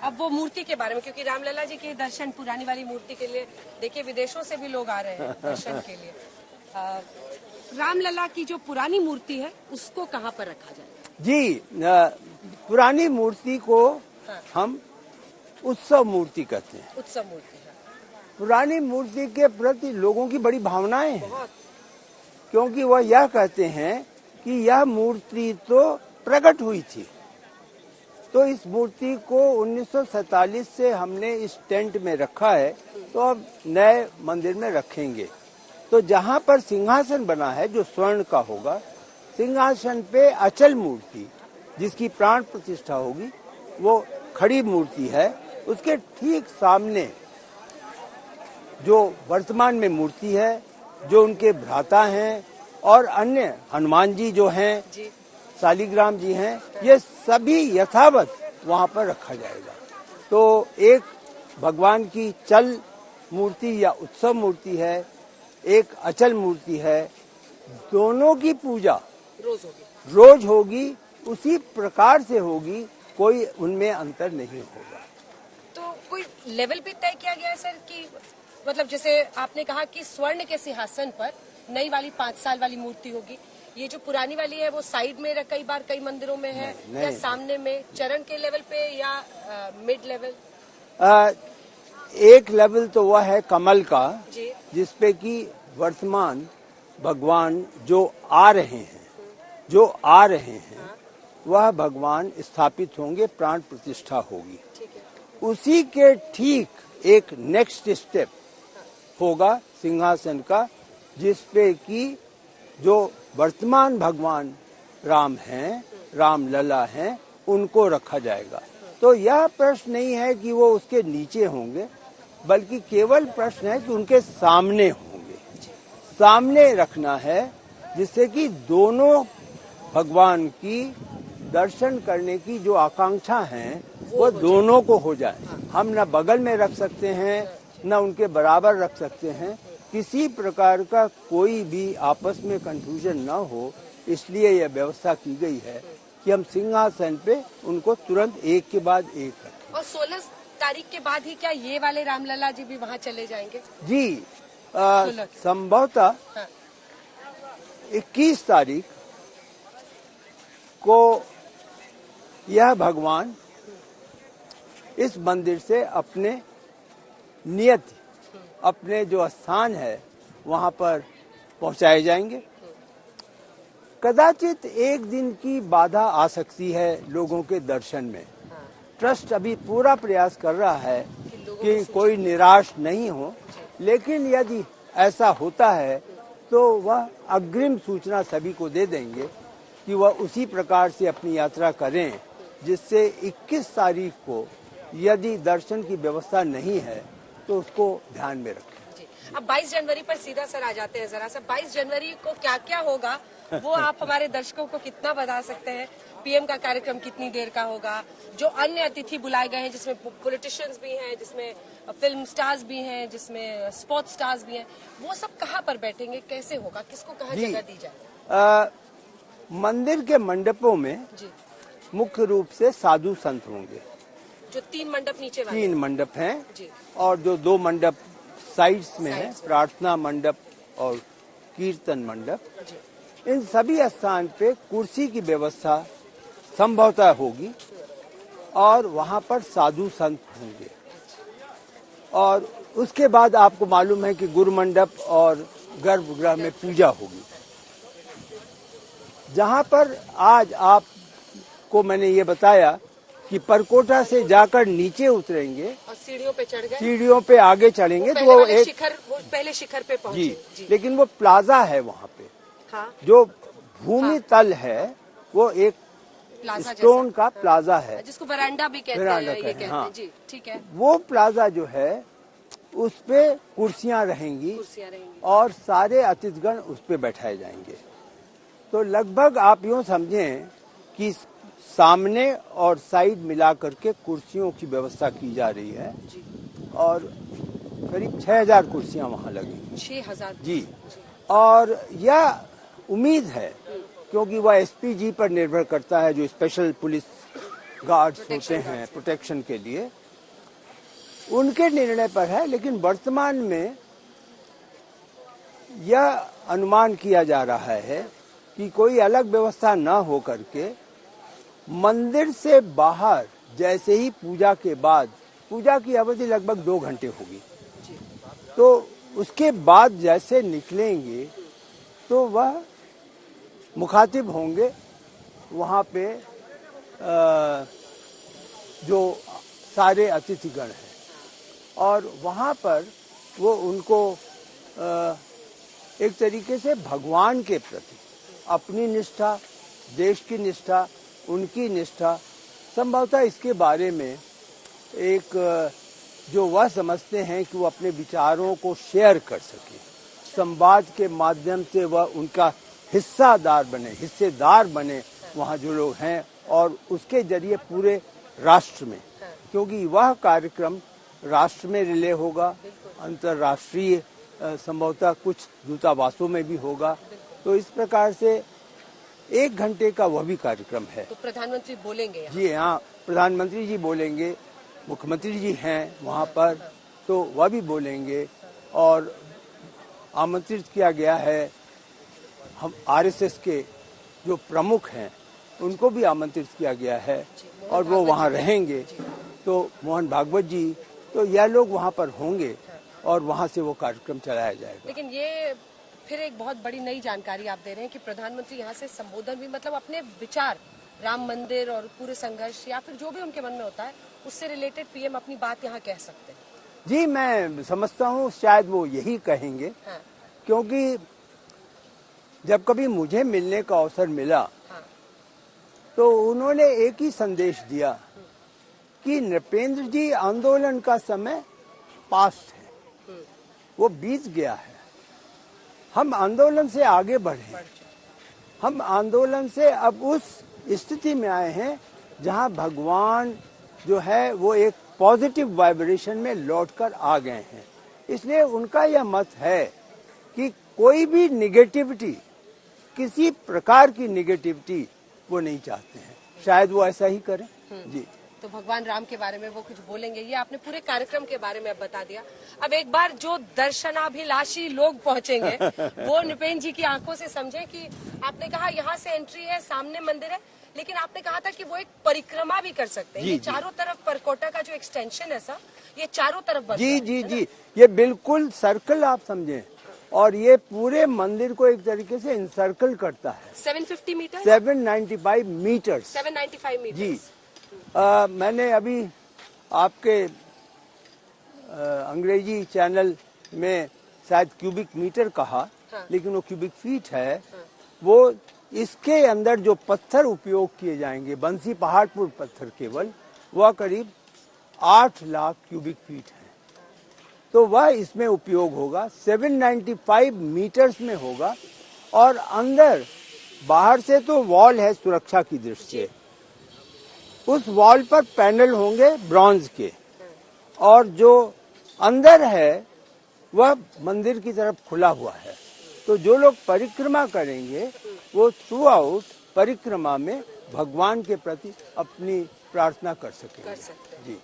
अब वो मूर्ति के बारे में, क्योंकि रामलला जी के दर्शन पुरानी वाली मूर्ति के लिए देखिए विदेशों से भी लोग आ रहे हैं दर्शन के लिए। रामलला की जो पुरानी मूर्ति है उसको कहाँ पर रखा जाए? जी, पुरानी मूर्ति को हम उत्सव मूर्ति कहते हैं। उत्सव मूर्ति है। पुरानी मूर्ति के प्रति लोगों की बड़ी भावनाएं हैं, क्योंकि वह यह कहते हैं कि यह मूर्ति तो प्रकट हुई थी। तो इस मूर्ति को 1947 से हमने इस टेंट में रखा है, तो अब नए मंदिर में रखेंगे। तो जहाँ पर सिंहासन बना है जो स्वर्ण का होगा, सिंहासन पे अचल मूर्ति जिसकी प्राण प्रतिष्ठा होगी वो खड़ी मूर्ति है। उसके ठीक सामने जो वर्तमान में मूर्ति है, जो उनके भ्राता हैं और अन्य हनुमान जी जो हैं, शालिग्राम जी हैं, ये सभी यथावत वहाँ पर रखा जाएगा। तो एक भगवान की चल मूर्ति या उत्सव मूर्ति है, एक अचल मूर्ति है। दोनों की पूजा रोज होगी, उसी प्रकार से होगी, कोई उनमें अंतर नहीं होगा। तो कोई लेवल भी तय किया गया है सर कि मतलब जैसे आपने कहा कि स्वर्ण के सिंहासन पर नई वाली 5 साल वाली मूर्ति होगी, ये जो पुरानी वाली है वो साइड में कई बार कई मंदिरों में है या सामने में चरण के लेवल पे या मिड लेवल? एक लेवल तो वह है कमल का, जिसपे कि वर्तमान भगवान जो आ रहे हैं वह भगवान स्थापित होंगे, प्राण प्रतिष्ठा होगी। उसी के ठीक एक नेक्स्ट स्टेप होगा सिंहासन का, जिसपे कि जो वर्तमान भगवान राम हैं, रामलला हैं, उनको रखा जाएगा। तो यह प्रश्न नहीं है कि वो उसके नीचे होंगे, बल्कि केवल प्रश्न है कि उनके सामने होंगे। सामने रखना है जिससे कि दोनों भगवान की दर्शन करने की जो आकांक्षा है वो दोनों को हो जाए। हम न बगल में रख सकते हैं, न उनके बराबर रख सकते हैं। किसी प्रकार का कोई भी आपस में कंफ्यूजन न हो, इसलिए यह व्यवस्था की गई है कि हम सिंहासन पे उनको तुरंत एक के बाद एक रखें। और 16 तारीख के बाद ही क्या ये वाले रामलला जी भी वहाँ चले जाएंगे? जी, संभवतः 21 तारीख को यह भगवान इस मंदिर से अपने नियत, अपने जो स्थान है वहाँ पर पहुँचाए जाएंगे। कदाचित एक दिन की बाधा आ सकती है लोगों के दर्शन में। ट्रस्ट अभी पूरा प्रयास कर रहा है कि कोई निराश नहीं हो, लेकिन यदि ऐसा होता है तो वह अग्रिम सूचना सभी को दे देंगे कि वह उसी प्रकार से अपनी यात्रा करें, जिससे 21 तारीख को यदि दर्शन की व्यवस्था नहीं है तो उसको ध्यान में रखें। अब 22 जनवरी पर सीधा सर आ जाते हैं, जरा सा 22 जनवरी को क्या क्या होगा वो आप हमारे दर्शकों को कितना बता सकते हैं? पीएम का कार्यक्रम कितनी देर का होगा? जो अन्य अतिथि बुलाए गए हैं, जिसमें पॉलिटिशियंस भी हैं, जिसमें फिल्म स्टार्स भी हैं, जिसमें स्पोर्ट्स स्टार्स भी हैं, वो सब कहाँ पर बैठेंगे, कैसे होगा, किसको कहाँ जगह दी जाए? मंदिर के मंडपों में मुख्य रूप से साधु संत होंगे। जो 3 मंडप नीचे वाले 3 मंडप हैं और जो 2 मंडप साइड्स में है, प्रार्थना मंडप और कीर्तन मंडप, इन सभी स्थान पे कुर्सी की व्यवस्था संभवतः होगी और वहाँ पर साधु संत होंगे। और उसके बाद आपको मालूम है कि गुरु मंडप और गर्भगृह में पूजा होगी। जहाँ पर आज आपको मैंने ये बताया कि परकोटा से जाकर नीचे उतरेंगे और सीढ़ियों पे चढ़ गए, सीढ़ियों पे आगे चढ़ेंगे तो वो एक पहले शिखर पे पहुंचे। जी, लेकिन वो प्लाजा है वहाँ पे। जो भूमि तल है वो एक स्टोन का प्लाजा है, जिसको वरांडा भी कहते हैं, ये कहते हैं। जी, ठीक है। वो प्लाजा जो है उस पे कुर्सियाँ रहेंगी और सारे अतिथिगण उस पे बैठाए जाएंगे। तो लगभग आप यूँ समझें कि सामने और साइड मिला करके कुर्सियों की व्यवस्था की जा रही है और करीब 6000 कुर्सियां वहाँ लगेंगी। 6000 जी। और यह उम्मीद है, क्योंकि वह एसपीजी पर निर्भर करता है, जो स्पेशल पुलिस गार्ड्स होते हैं प्रोटेक्शन के लिए, उनके निर्णय पर है। लेकिन वर्तमान में यह अनुमान किया जा रहा है कि कोई अलग व्यवस्था न हो करके मंदिर से बाहर जैसे ही पूजा के बाद, पूजा की अवधि लगभग 2 घंटे होगी, तो उसके बाद जैसे निकलेंगे तो वह मुखातिब होंगे वहाँ पे जो सारे अतिथिगण हैं, और वहाँ पर वो उनको एक तरीके से भगवान के प्रति अपनी निष्ठा, देश की निष्ठा, उनकी निष्ठा, संभवतः इसके बारे में एक जो वह समझते हैं कि वो अपने विचारों को शेयर कर सके, संवाद के माध्यम से वह उनका हिस्सेदार बने वहाँ जो लोग हैं, और उसके जरिए पूरे राष्ट्र में, क्योंकि वह कार्यक्रम राष्ट्र में रिले होगा, अंतर्राष्ट्रीय संभवतः कुछ दूतावासों में भी होगा। तो इस प्रकार से 1 घंटे का वह भी कार्यक्रम है। तो प्रधानमंत्री बोलेंगे? जी हाँ, प्रधानमंत्री जी बोलेंगे, मुख्यमंत्री जी हैं वहाँ पर तो वह भी बोलेंगे, और आमंत्रित किया गया है हम आरएसएस के जो प्रमुख हैं उनको भी आमंत्रित किया गया है, और वो वहाँ रहेंगे। तो मोहन भागवत जी, तो यह लोग वहाँ पर होंगे और वहाँ से वो कार्यक्रम चलाया जाएगा। लेकिन ये फिर एक बहुत बड़ी नई जानकारी आप दे रहे हैं कि प्रधानमंत्री यहाँ से संबोधन भी, मतलब अपने विचार राम मंदिर और पूरे संघर्ष या फिर जो भी उनके मन में होता है उससे रिलेटेड पीएम अपनी बात यहाँ कह सकते हैं। जी, मैं समझता हूँ शायद वो यही कहेंगे। हाँ। क्योंकि जब कभी मुझे मिलने का अवसर मिला, हाँ, तो उन्होंने एक ही संदेश दिया कि नृपेंद्र जी, आंदोलन का समय पास्ट है, वो बीत गया है, हम आंदोलन से आगे बढ़े, हम आंदोलन से अब उस स्थिति में आए हैं जहां भगवान जो है वो एक पॉजिटिव वाइब्रेशन में लौटकर आ गए हैं। इसलिए उनका यह मत है कि कोई भी निगेटिविटी, किसी प्रकार की निगेटिविटी वो नहीं चाहते हैं। शायद वो ऐसा ही करें। जी, तो भगवान राम के बारे में वो कुछ बोलेंगे। ये आपने पूरे कार्यक्रम के बारे में अब बता दिया। अब एक बार जो दर्शनाभिलाषी लोग पहुंचेंगे वो नृपेंद्र जी की आंखों से समझे कि आपने कहा यहाँ से एंट्री है, सामने मंदिर है, लेकिन आपने कहा था कि वो एक परिक्रमा भी कर सकते हैं। ये चारों तरफ परकोटा का जो एक्सटेंशन है सर, ये चारों तरफ बन जी जी जी, ये बिल्कुल सर्कल आप समझे, और ये पूरे मंदिर को एक तरीके से इंसर्कल करता है। 750 मीटर, 795 मीटर, 795 मीटर। जी, मैंने अभी आपके अंग्रेजी चैनल में शायद क्यूबिक मीटर कहा, हाँ, लेकिन वो क्यूबिक फीट है। हाँ। वो इसके अंदर जो पत्थर उपयोग किए जाएंगे, बंसी पहाड़पुर पत्थर केवल, वह करीब 8 लाख क्यूबिक फीट है। तो वह इसमें उपयोग होगा, 795 मीटर्स में होगा, और अंदर बाहर से तो वॉल है सुरक्षा की दृष्टि से, उस वॉल पर पैनल होंगे ब्रॉन्ज के, और जो अंदर है वह मंदिर की तरफ खुला हुआ है। तो जो लोग परिक्रमा करेंगे वो थ्रू आउट परिक्रमा में भगवान के प्रति अपनी प्रार्थना कर सकेंगे। जी।